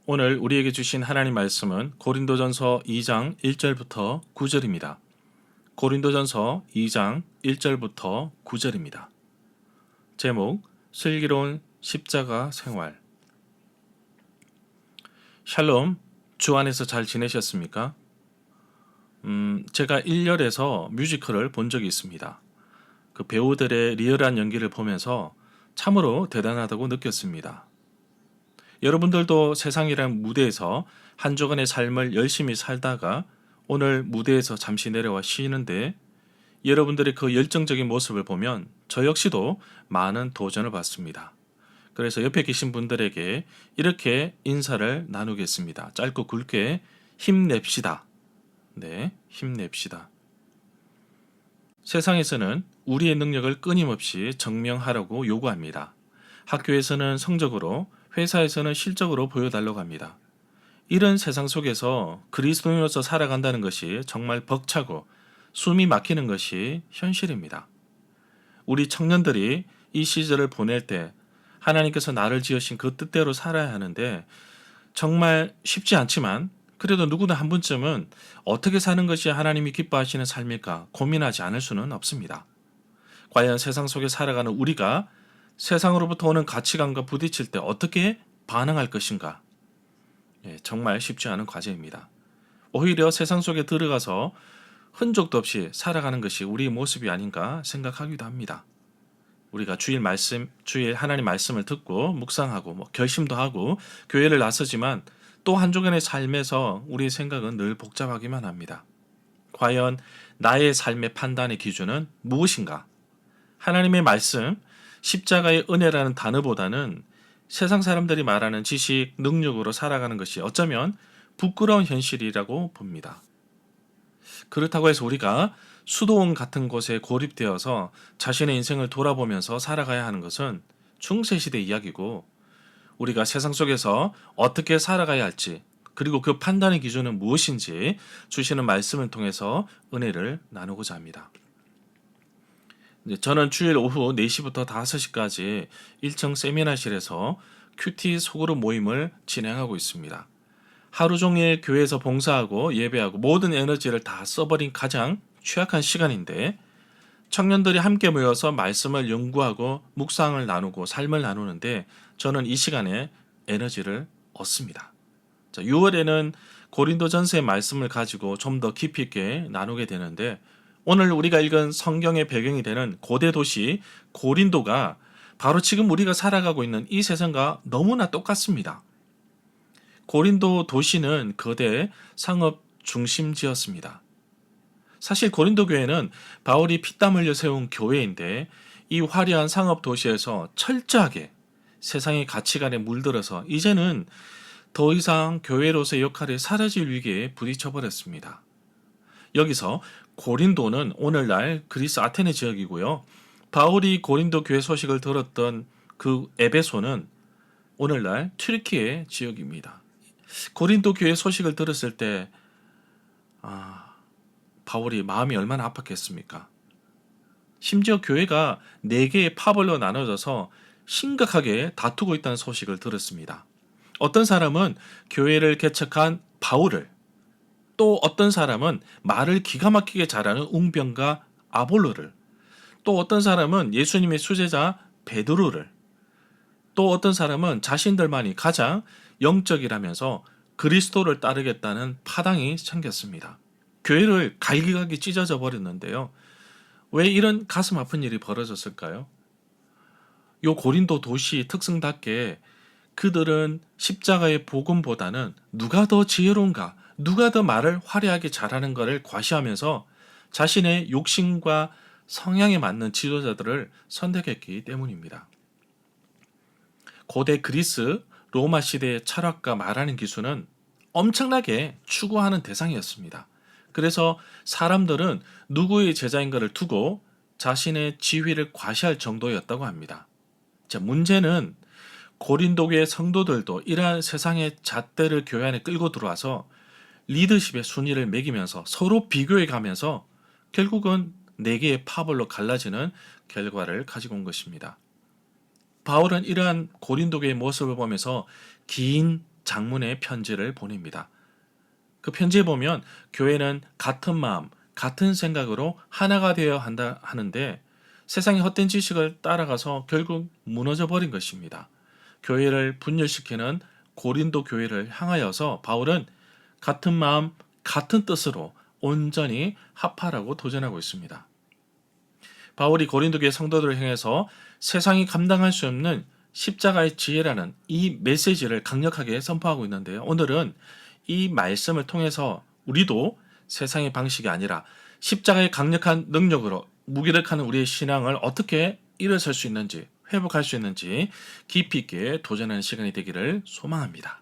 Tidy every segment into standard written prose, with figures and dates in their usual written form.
오늘 우리에게 주신 하나님 말씀은 고린도전서 2장 1절부터 9절입니다. 고린도전서 2장 1절부터 9절입니다. 제목, 슬기로운 십자가 생활. 샬롬, 주 안에서 잘 지내셨습니까? 제가 1열에서 뮤지컬을 본 적이 있습니다. 그 배우들의 리얼한 연기를 보면서 참으로 대단하다고 느꼈습니다. 여러분들도 세상이란 무대에서 한 주간의 삶을 열심히 살다가 오늘 무대에서 잠시 내려와 쉬는데 여러분들의 그 열정적인 모습을 보면 저 역시도 많은 도전을 받습니다. 그래서 옆에 계신 분들에게 이렇게 인사를 나누겠습니다. 짧고 굵게 힘냅시다. 네, 힘냅시다. 세상에서는 우리의 능력을 끊임없이 증명하라고 요구합니다. 학교에서는 성적으로, 회사에서는 실적으로 보여달라고 합니다. 이런 세상 속에서 그리스도인으로서 살아간다는 것이 정말 벅차고 숨이 막히는 것이 현실입니다. 우리 청년들이 이 시절을 보낼 때 하나님께서 나를 지으신 그 뜻대로 살아야 하는데 정말 쉽지 않지만 그래도 누구나 한 번쯤은 어떻게 사는 것이 하나님이 기뻐하시는 삶일까 고민하지 않을 수는 없습니다. 과연 세상 속에 살아가는 우리가 세상으로부터 오는 가치관과 부딪힐 때 어떻게 반응할 것인가? 정말 쉽지 않은 과제입니다. 오히려 세상 속에 들어가서 흔적도 없이 살아가는 것이 우리의 모습이 아닌가 생각하기도 합니다. 우리가 주일 하나님 말씀을 듣고 묵상하고 결심도 하고 교회를 나서지만 또 한 주간의 삶에서 우리의 생각은 늘 복잡하기만 합니다. 과연 나의 삶의 판단의 기준은 무엇인가? 하나님의 말씀, 십자가의 은혜라는 단어보다는 세상 사람들이 말하는 지식, 능력으로 살아가는 것이 어쩌면 부끄러운 현실이라고 봅니다. 그렇다고 해서 우리가 수도원 같은 곳에 고립되어서 자신의 인생을 돌아보면서 살아가야 하는 것은 중세시대 이야기고 우리가 세상 속에서 어떻게 살아가야 할지 그리고 그 판단의 기준은 무엇인지 주시는 말씀을 통해서 은혜를 나누고자 합니다. 저는 주일 오후 4시부터 5시까지 1층 세미나실에서 큐티 소그룹 모임을 진행하고 있습니다. 하루 종일 교회에서 봉사하고 예배하고 모든 에너지를 다 써버린 가장 취약한 시간인데 청년들이 함께 모여서 말씀을 연구하고 묵상을 나누고 삶을 나누는데 저는 이 시간에 에너지를 얻습니다. 6월에는 고린도전서의 말씀을 가지고 좀 더 깊이 있게 나누게 되는데 오늘 우리가 읽은 성경의 배경이 되는 고대 도시 고린도가 바로 지금 우리가 살아가고 있는 이 세상과 너무나 똑같습니다. 고린도 도시는 거대 상업 중심지였습니다. 사실 고린도 교회는 바울이 피땀 흘려 세운 교회인데 이 화려한 상업 도시에서 철저하게 세상의 가치관에 물들어서 이제는 더 이상 교회로서의 역할이 사라질 위기에 부딪혀 버렸습니다. 여기서 고린도는 오늘날 그리스 아테네 지역이고요. 바울이 고린도 교회 소식을 들었던 그 에베소는 오늘날 튀르키예 지역입니다. 고린도 교회 소식을 들었을 때 바울이 마음이 얼마나 아팠겠습니까? 심지어 교회가 4개의 파벌로 나눠져서 심각하게 다투고 있다는 소식을 들었습니다. 어떤 사람은 교회를 개척한 바울을, 또 어떤 사람은 말을 기가 막히게 잘하는 웅병가 아볼로를, 또 어떤 사람은 예수님의 수제자 베드로를, 또 어떤 사람은 자신들만이 가장 영적이라면서 그리스도를 따르겠다는 파당이 생겼습니다. 교회를 갈기갈기 찢어져 버렸는데요. 왜 이런 가슴 아픈 일이 벌어졌을까요? 요 고린도 도시 특성답게 그들은 십자가의 복음보다는 누가 더 지혜로운가, 누가 더 말을 화려하게 잘하는 것을 과시하면서 자신의 욕심과 성향에 맞는 지도자들을 선택했기 때문입니다. 고대 그리스, 로마 시대의 철학과 말하는 기술은 엄청나게 추구하는 대상이었습니다. 그래서 사람들은 누구의 제자인가를 두고 자신의 지위를 과시할 정도였다고 합니다. 자, 문제는 고린도교의 성도들도 이러한 세상의 잣대를 교회 안에 끌고 들어와서 리더십의 순위를 매기면서 서로 비교해 가면서 결국은 4개의 파벌로 갈라지는 결과를 가지고 온 것입니다. 바울은 이러한 고린도교의 모습을 보면서 긴 장문의 편지를 보냅니다. 그 편지에 보면 교회는 같은 마음, 같은 생각으로 하나가 되어야 한다 하는데 세상의 헛된 지식을 따라가서 결국 무너져 버린 것입니다. 교회를 분열시키는 고린도 교회를 향하여서 바울은 같은 마음, 같은 뜻으로 온전히 합하라고 도전하고 있습니다. 바울이 고린도 교회 성도들을 향해서 세상이 감당할 수 없는 십자가의 지혜라는 이 메시지를 강력하게 선포하고 있는데요. 오늘은 이 말씀을 통해서 우리도 세상의 방식이 아니라 십자가의 강력한 능력으로 무기력한 우리의 신앙을 어떻게 일어설 수 있는지, 회복할 수 있는지 깊이 있게 도전하는 시간이 되기를 소망합니다.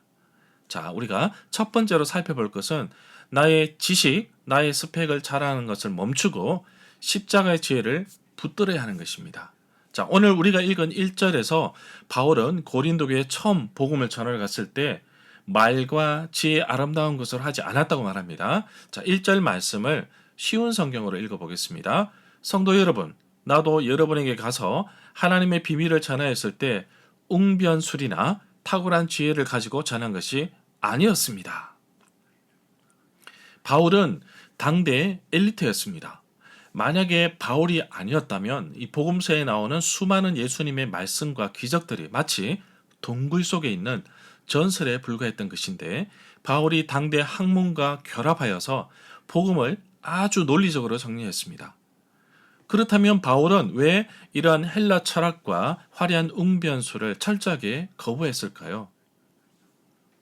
자, 우리가 첫 번째로 살펴볼 것은 나의 지식, 나의 스펙을 자랑하는 것을 멈추고 십자가의 지혜를 붙들어야 하는 것입니다. 자, 오늘 우리가 읽은 1절에서 바울은 고린도 교회에 처음 복음을 전하러 갔을 때 말과 지혜 아름다운 것을 하지 않았다고 말합니다. 자, 1절 말씀을 쉬운 성경으로 읽어보겠습니다. 성도 여러분, 나도 여러분에게 가서 하나님의 비밀을 전하였을 때 웅변술이나 탁월한 지혜를 가지고 전한 것이 아니었습니다. 바울은 당대 엘리트였습니다. 만약에 바울이 아니었다면 이 복음서에 나오는 수많은 예수님의 말씀과 기적들이 마치 동굴 속에 있는 전설에 불과했던 것인데 바울이 당대 학문과 결합하여서 복음을 아주 논리적으로 정리했습니다. 그렇다면 바울은 왜 이러한 헬라 철학과 화려한 웅변술을 철저하게 거부했을까요?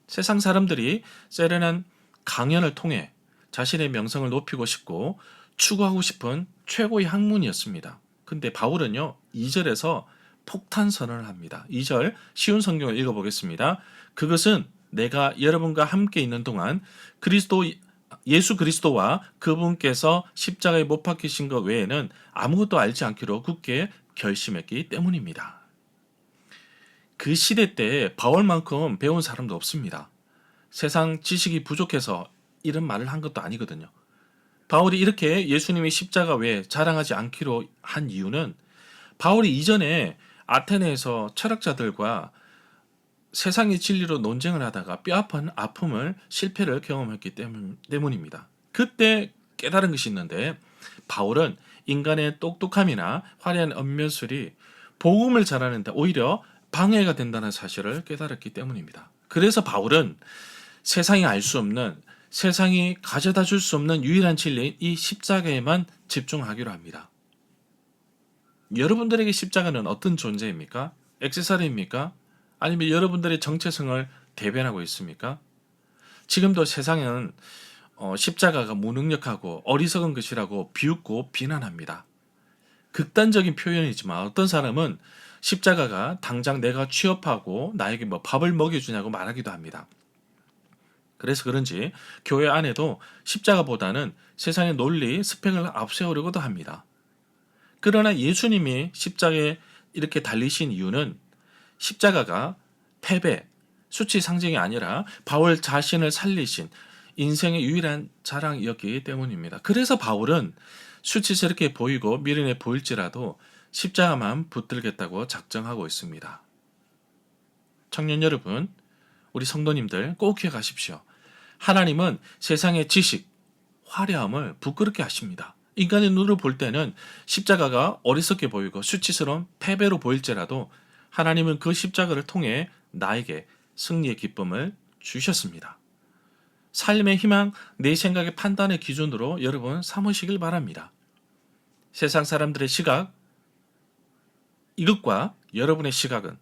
세상 사람들이 세련한 강연을 통해 자신의 명성을 높이고 싶고 추구하고 싶은 최고의 학문이었습니다. 근데 바울은요, 2절에서 폭탄 선언을 합니다. 2절 쉬운 성경을 읽어보겠습니다. 그것은 내가 여러분과 함께 있는 동안 예수 그리스도와 그분께서 십자가에 못 박히신 것 외에는 아무것도 알지 않기로 굳게 결심했기 때문입니다. 그 시대 때 바울만큼 배운 사람도 없습니다. 세상 지식이 부족해서 이런 말을 한 것도 아니거든요. 바울이 이렇게 예수님이 십자가 외에 자랑하지 않기로 한 이유는 바울이 이전에 아테네에서 철학자들과 세상의 진리로 논쟁을 하다가 뼈아픈 실패를 경험했기 때문입니다. 그때 깨달은 것이 있는데 바울은 인간의 똑똑함이나 화려한 언면술이 복음을 전하는데 오히려 방해가 된다는 사실을 깨달았기 때문입니다. 그래서 바울은 세상이 알 수 없는, 세상이 가져다 줄 수 없는 유일한 진리인 이 십자가에만 집중하기로 합니다. 여러분들에게 십자가는 어떤 존재입니까? 액세서리입니까? 아니면 여러분들의 정체성을 대변하고 있습니까? 지금도 세상은 십자가가 무능력하고 어리석은 것이라고 비웃고 비난합니다. 극단적인 표현이지만 어떤 사람은 십자가가 당장 내가 취업하고 나에게 밥을 먹여주냐고 말하기도 합니다. 그래서 그런지 교회 안에도 십자가보다는 세상의 논리, 스펙을 앞세우려고도 합니다. 그러나 예수님이 십자가에 이렇게 달리신 이유는 십자가가 패배, 수치 상징이 아니라 바울 자신을 살리신 인생의 유일한 자랑이었기 때문입니다. 그래서 바울은 수치스럽게 보이고 미련해 보일지라도 십자가만 붙들겠다고 작정하고 있습니다. 청년 여러분, 우리 성도님들 꼭 기억하십시오. 하나님은 세상의 지식, 화려함을 부끄럽게 하십니다. 인간의 눈으로 볼 때는 십자가가 어리석게 보이고 수치스러운 패배로 보일지라도 하나님은 그 십자가를 통해 나에게 승리의 기쁨을 주셨습니다. 삶의 희망, 내 생각의 판단의 기준으로 여러분 삼으시길 바랍니다. 세상 사람들의 시각, 이것과 여러분의 시각은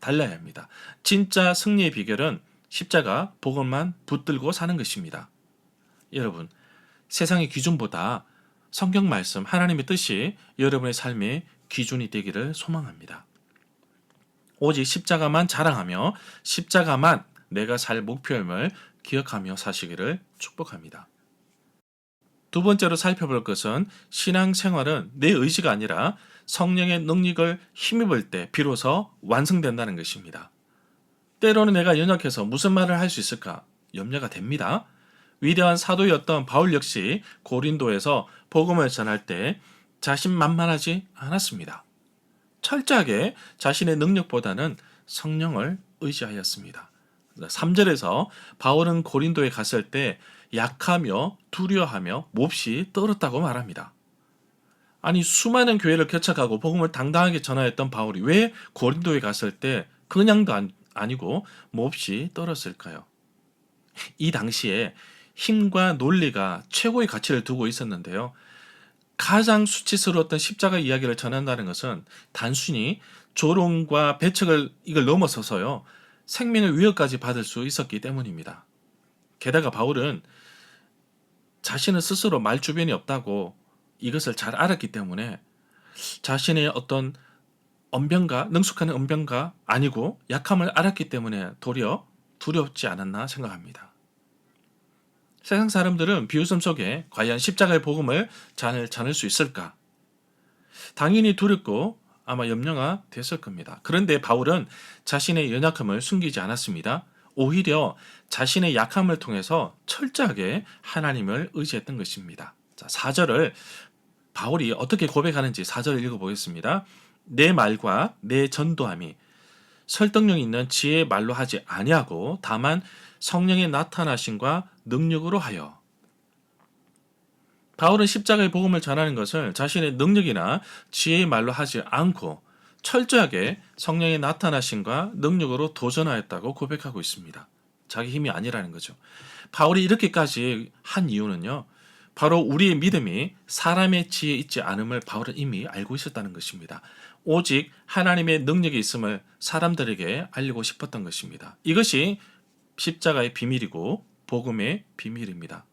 달라야 합니다. 진짜 승리의 비결은 십자가 복음만 붙들고 사는 것입니다. 여러분, 세상의 기준보다 성경 말씀, 하나님의 뜻이 여러분의 삶의 기준이 되기를 소망합니다. 오직 십자가만 자랑하며 십자가만 내가 살 목표임을 기억하며 사시기를 축복합니다. 두 번째로 살펴볼 것은 신앙생활은 내 의지가 아니라 성령의 능력을 힘입을 때 비로소 완성된다는 것입니다. 때로는 내가 연약해서 무슨 말을 할 수 있을까 염려가 됩니다. 위대한 사도였던 바울 역시 고린도에서 복음을 전할 때 자신만만하지 않았습니다. 철저하게 자신의 능력보다는 성령을 의지하였습니다. 3절에서 바울은 고린도에 갔을 때 약하며 두려워하며 몹시 떨었다고 말합니다. 아니 수많은 교회를 개척하고 복음을 당당하게 전하였던 바울이 왜 고린도에 갔을 때 그냥도 아니고 몹시 떨었을까요? 이 당시에 힘과 논리가 최고의 가치를 두고 있었는데요. 가장 수치스러웠던 십자가 이야기를 전한다는 것은 단순히 조롱과 배척을 이걸 넘어서서요. 생명의 위협까지 받을 수 있었기 때문입니다. 게다가 바울은 자신은 스스로 말 주변이 없다고 이것을 잘 알았기 때문에 자신의 어떤 능숙한 언변가 아니고 약함을 알았기 때문에 도리어 두렵지 않았나 생각합니다. 세상 사람들은 비웃음 속에 과연 십자가의 복음을 잘 전할 수 있을까? 당연히 두렵고 아마 염려가 됐을 겁니다. 그런데 바울은 자신의 연약함을 숨기지 않았습니다. 오히려 자신의 약함을 통해서 철저하게 하나님을 의지했던 것입니다. 자, 4절을 바울이 어떻게 고백하는지 4절을 읽어보겠습니다. 내 말과 내 전도함이 설득력 있는 지혜의 말로 하지 아니하고 다만 성령의 나타나심과 능력으로 하여. 바울은 십자가의 복음을 전하는 것을 자신의 능력이나 지혜의 말로 하지 않고 철저하게 성령의 나타나심과 능력으로 도전하였다고 고백하고 있습니다. 자기 힘이 아니라는 거죠. 바울이 이렇게까지 한 이유는요. 바로 우리의 믿음이 사람의 지혜에 있지 않음을 바울은 이미 알고 있었다는 것입니다. 오직 하나님의 능력이 있음을 사람들에게 알리고 싶었던 것입니다. 이것이 십자가의 비밀이고 복음의 비밀입니다.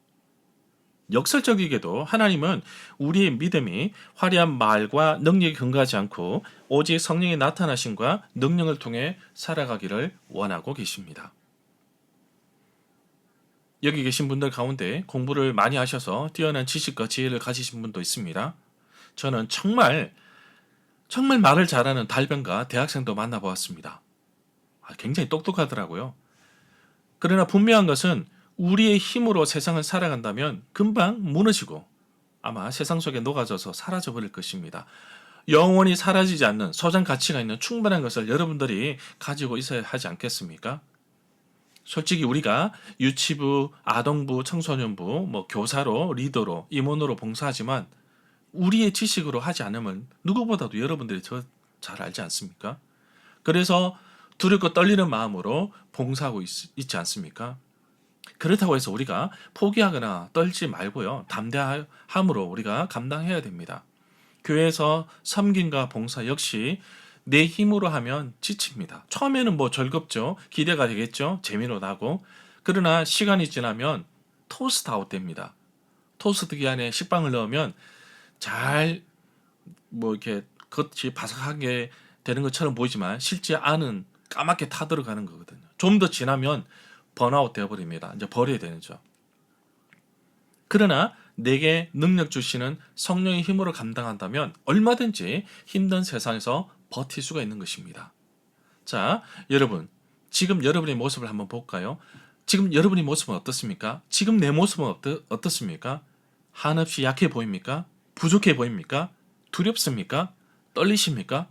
역설적이게도 하나님은 우리의 믿음이 화려한 말과 능력에 근거하지 않고 오직 성령의 나타나심과 능력을 통해 살아가기를 원하고 계십니다. 여기 계신 분들 가운데 공부를 많이 하셔서 뛰어난 지식과 지혜를 가지신 분도 있습니다. 저는 정말 말을 잘하는 달변가 대학생도 만나보았습니다. 굉장히 똑똑하더라고요. 그러나 분명한 것은 우리의 힘으로 세상을 살아간다면 금방 무너지고 아마 세상 속에 녹아져서 사라져버릴 것입니다. 영원히 사라지지 않는 소장 가치가 있는 충분한 것을 여러분들이 가지고 있어야 하지 않겠습니까? 솔직히 우리가 유치부, 아동부, 청소년부, 교사로, 리더로, 임원으로 봉사하지만 우리의 지식으로 하지 않으면 누구보다도 여러분들이 더 잘 알지 않습니까? 그래서 두렵고 떨리는 마음으로 봉사하고 있지 않습니까? 그렇다고 해서 우리가 포기하거나 떨지 말고요. 담대함으로 우리가 감당해야 됩니다. 교회에서 섬김과 봉사 역시 내 힘으로 하면 지칩니다. 처음에는 즐겁죠. 기대가 되겠죠. 재미로 나고. 그러나 시간이 지나면 토스트 아웃 됩니다. 토스트기 안에 식빵을 넣으면 잘 이렇게 겉이 바삭하게 되는 것처럼 보이지만 실제 안은 까맣게 타들어가는 거거든요. 좀 더 지나면 번아웃 되어버립니다. 이제 버려야 되죠. 그러나 내게 능력 주시는 성령의 힘으로 감당한다면 얼마든지 힘든 세상에서 버틸 수가 있는 것입니다. 자, 여러분, 지금 여러분의 모습을 한번 볼까요? 지금 여러분의 모습은 어떻습니까? 지금 내 모습은 어떻습니까? 한없이 약해 보입니까? 부족해 보입니까? 두렵습니까? 떨리십니까?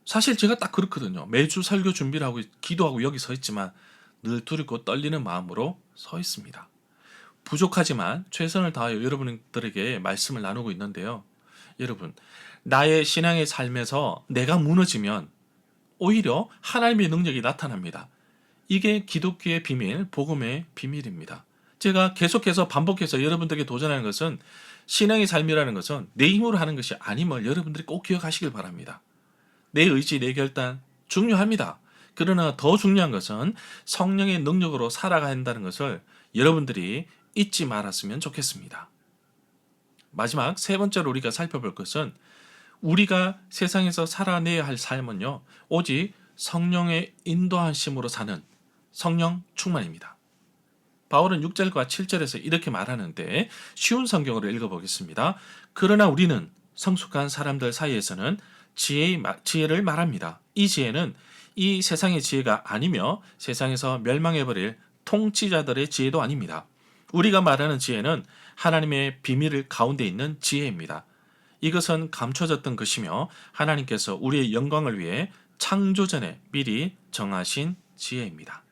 사실 제가 딱 그렇거든요. 매주 설교 준비를 하고 기도하고 여기 서 있지만 늘 두렵고 떨리는 마음으로 서 있습니다. 부족하지만 최선을 다하여 여러분들에게 말씀을 나누고 있는데요. 여러분, 나의 신앙의 삶에서 내가 무너지면 오히려 하나님의 능력이 나타납니다. 이게 기독교의 비밀, 복음의 비밀입니다. 제가 계속해서 반복해서 여러분들에게 도전하는 것은 신앙의 삶이라는 것은 내 힘으로 하는 것이 아님을 여러분들이 꼭 기억하시길 바랍니다. 내 의지, 내 결단 중요합니다. 그러나 더 중요한 것은 성령의 능력으로 살아가야 한다는 것을 여러분들이 잊지 말았으면 좋겠습니다. 마지막 세 번째로 우리가 살펴볼 것은 우리가 세상에서 살아내야 할 삶은요. 오직 성령의 인도하심으로 사는 성령 충만입니다. 바울은 6절과 7절에서 이렇게 말하는데 쉬운 성경으로 읽어보겠습니다. 그러나 우리는 성숙한 사람들 사이에서는 지혜를 말합니다. 이 지혜는 이 세상의 지혜가 아니며 세상에서 멸망해버릴 통치자들의 지혜도 아닙니다. 우리가 말하는 지혜는 하나님의 비밀 가운데 있는 지혜입니다. 이것은 감춰졌던 것이며 하나님께서 우리의 영광을 위해 창조전에 미리 정하신 지혜입니다.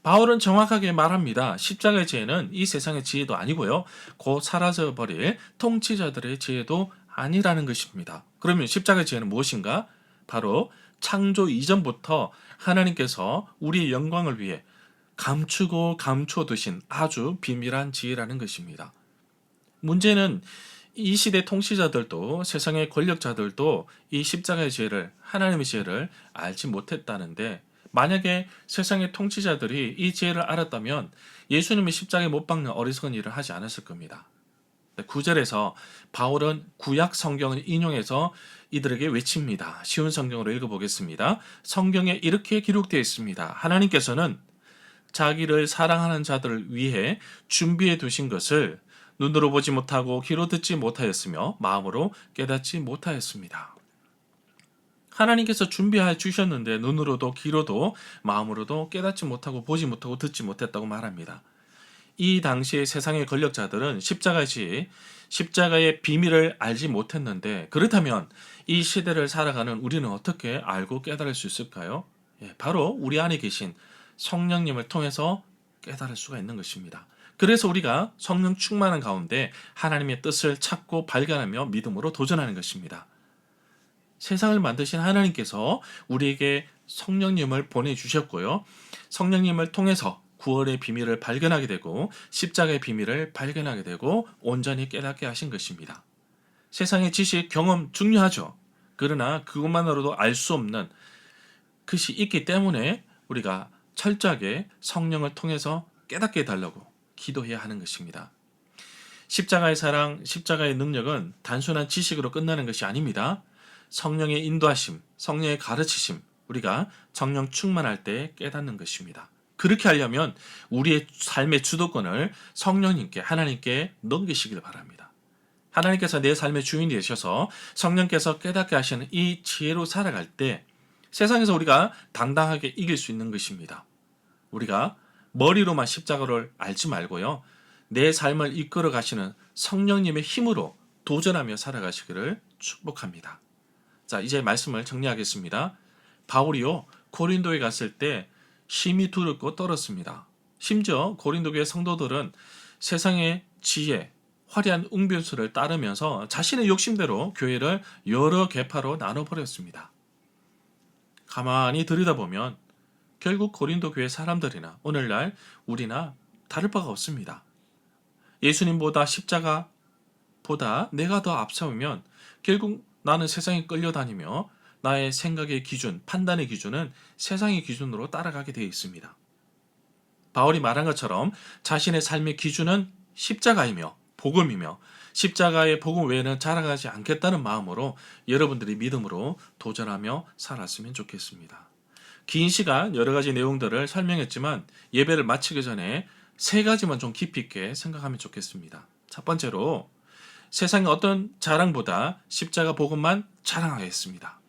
바울은 정확하게 말합니다. 십자가의 지혜는 이 세상의 지혜도 아니고요. 곧 사라져버릴 통치자들의 지혜도 아니라는 것입니다. 그러면 십자가의 지혜는 무엇인가? 바로 창조 이전부터 하나님께서 우리의 영광을 위해 감추고 감춰두신 아주 비밀한 지혜라는 것입니다. 문제는 이 시대 통치자들도 세상의 권력자들도 이 십자가의 지혜를, 하나님의 지혜를 알지 못했다는데, 만약에 세상의 통치자들이 이 지혜를 알았다면 예수님이 십자가에 못 박는 어리석은 일을 하지 않았을 겁니다. 9절에서 바울은 구약 성경을 인용해서 이들에게 외칩니다. 쉬운 성경으로 읽어보겠습니다. 성경에 이렇게 기록되어 있습니다. 하나님께서는 자기를 사랑하는 자들을 위해 준비해 두신 것을 눈으로 보지 못하고 귀로 듣지 못하였으며 마음으로 깨닫지 못하였습니다. 하나님께서 준비하여 주셨는데 눈으로도 귀로도 마음으로도 깨닫지 못하고 보지 못하고 듣지 못했다고 말합니다. 이 당시의 세상의 권력자들은 십자가의 비밀을 알지 못했는데, 그렇다면 이 시대를 살아가는 우리는 어떻게 알고 깨달을 수 있을까요? 바로 우리 안에 계신 성령님을 통해서 깨달을 수가 있는 것입니다. 그래서 우리가 성령 충만한 가운데 하나님의 뜻을 찾고 발견하며 믿음으로 도전하는 것입니다. 세상을 만드신 하나님께서 우리에게 성령님을 보내주셨고요. 성령님을 통해서 구원의 비밀을 발견하게 되고 십자가의 비밀을 발견하게 되고 온전히 깨닫게 하신 것입니다. 세상의 지식, 경험 중요하죠. 그러나 그것만으로도 알 수 없는 것이 있기 때문에 우리가 철저하게 성령을 통해서 깨닫게 해달라고 기도해야 하는 것입니다. 십자가의 사랑, 십자가의 능력은 단순한 지식으로 끝나는 것이 아닙니다. 성령의 인도하심, 성령의 가르치심, 우리가 성령 충만할 때 깨닫는 것입니다. 그렇게 하려면 우리의 삶의 주도권을 성령님께, 하나님께 넘기시길 바랍니다. 하나님께서 내 삶의 주인이 되셔서 성령께서 깨닫게 하시는 이 지혜로 살아갈 때 세상에서 우리가 당당하게 이길 수 있는 것입니다. 우리가 머리로만 십자가를 알지 말고요. 내 삶을 이끌어 가시는 성령님의 힘으로 도전하며 살아가시기를 축복합니다. 자, 이제 말씀을 정리하겠습니다. 바울이요, 고린도에 갔을 때 심히 두렵고 떨었습니다. 심지어 고린도 교회 성도들은 세상의 지혜, 화려한 웅변수를 따르면서 자신의 욕심대로 교회를 여러 계파로 나눠버렸습니다. 가만히 들여다보면 결국 고린도 교회 사람들이나 오늘날 우리나 다를 바가 없습니다. 예수님보다 십자가보다 내가 더 앞서면 결국 나는 세상에 끌려다니며 나의 생각의 기준, 판단의 기준은 세상의 기준으로 따라가게 되어 있습니다. 바울이 말한 것처럼 자신의 삶의 기준은 십자가이며 복음이며 십자가의 복음 외에는 자라가지 않겠다는 마음으로 여러분들이 믿음으로 도전하며 살았으면 좋겠습니다. 긴 시간 여러 가지 내용들을 설명했지만 예배를 마치기 전에 세 가지만 좀 깊이 있게 생각하면 좋겠습니다. 첫 번째로 세상의 어떤 자랑보다 십자가 복음만 자랑하겠습니다.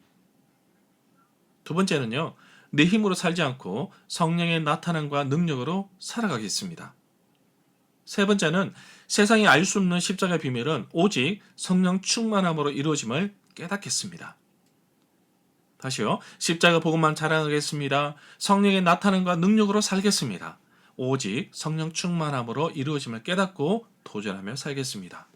두 번째는요, 내 힘으로 살지 않고 성령의 나타남과 능력으로 살아가겠습니다. 세 번째는 세상이 알 수 없는 십자가의 비밀은 오직 성령 충만함으로 이루어짐을 깨닫겠습니다. 다시요. 십자가 복음만 자랑하겠습니다. 성령의 나타남과 능력으로 살겠습니다. 오직 성령 충만함으로 이루어짐을 깨닫고 도전하며 살겠습니다.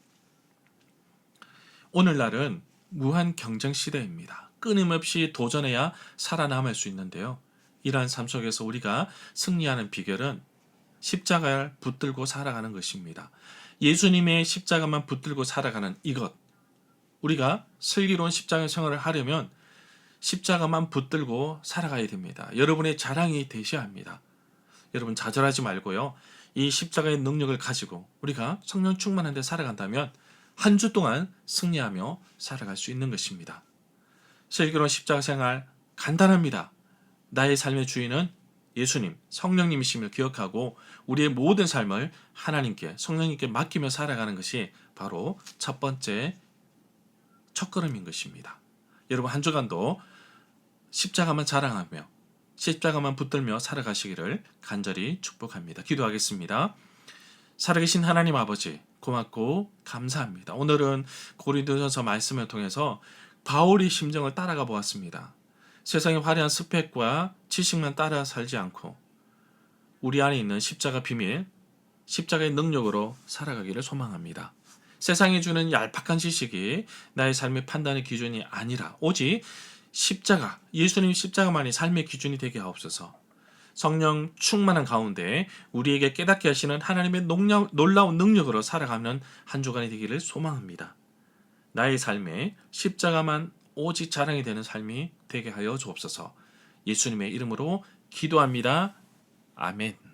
오늘날은 무한 경쟁 시대입니다. 끊임없이 도전해야 살아남을 수 있는데요. 이러한 삶 속에서 우리가 승리하는 비결은 십자가를 붙들고 살아가는 것입니다. 예수님의 십자가만 붙들고 살아가는 이것. 우리가 슬기로운 십자가 생활을 하려면 십자가만 붙들고 살아가야 됩니다. 여러분의 자랑이 되셔야 합니다. 여러분 좌절하지 말고요. 이 십자가의 능력을 가지고 우리가 성령 충만한 데 살아간다면 한 주 동안 승리하며 살아갈 수 있는 것입니다. 슬기로운 십자가 생활 간단합니다. 나의 삶의 주인은 예수님, 성령님이심을 기억하고 우리의 모든 삶을 하나님께, 성령님께 맡기며 살아가는 것이 바로 첫 번째 첫걸음인 것입니다. 여러분 한 주간도 십자가만 자랑하며 십자가만 붙들며 살아가시기를 간절히 축복합니다. 기도하겠습니다. 살아계신 하나님 아버지, 고맙고 감사합니다. 오늘은 고린도전서 말씀을 통해서 바울의 심정을 따라가 보았습니다. 세상의 화려한 스펙과 지식만 따라 살지 않고 우리 안에 있는 십자가 비밀, 십자가의 능력으로 살아가기를 소망합니다. 세상이 주는 얄팍한 지식이 나의 삶의 판단의 기준이 아니라 오직 십자가, 예수님 십자가만이 삶의 기준이 되게 하옵소서. 성령 충만한 가운데 우리에게 깨닫게 하시는 하나님의 놀라운 능력으로 살아가는 한 주간이 되기를 소망합니다. 나의 삶에 십자가만 오직 자랑이 되는 삶이 되게 하여 주옵소서. 예수님의 이름으로 기도합니다. 아멘.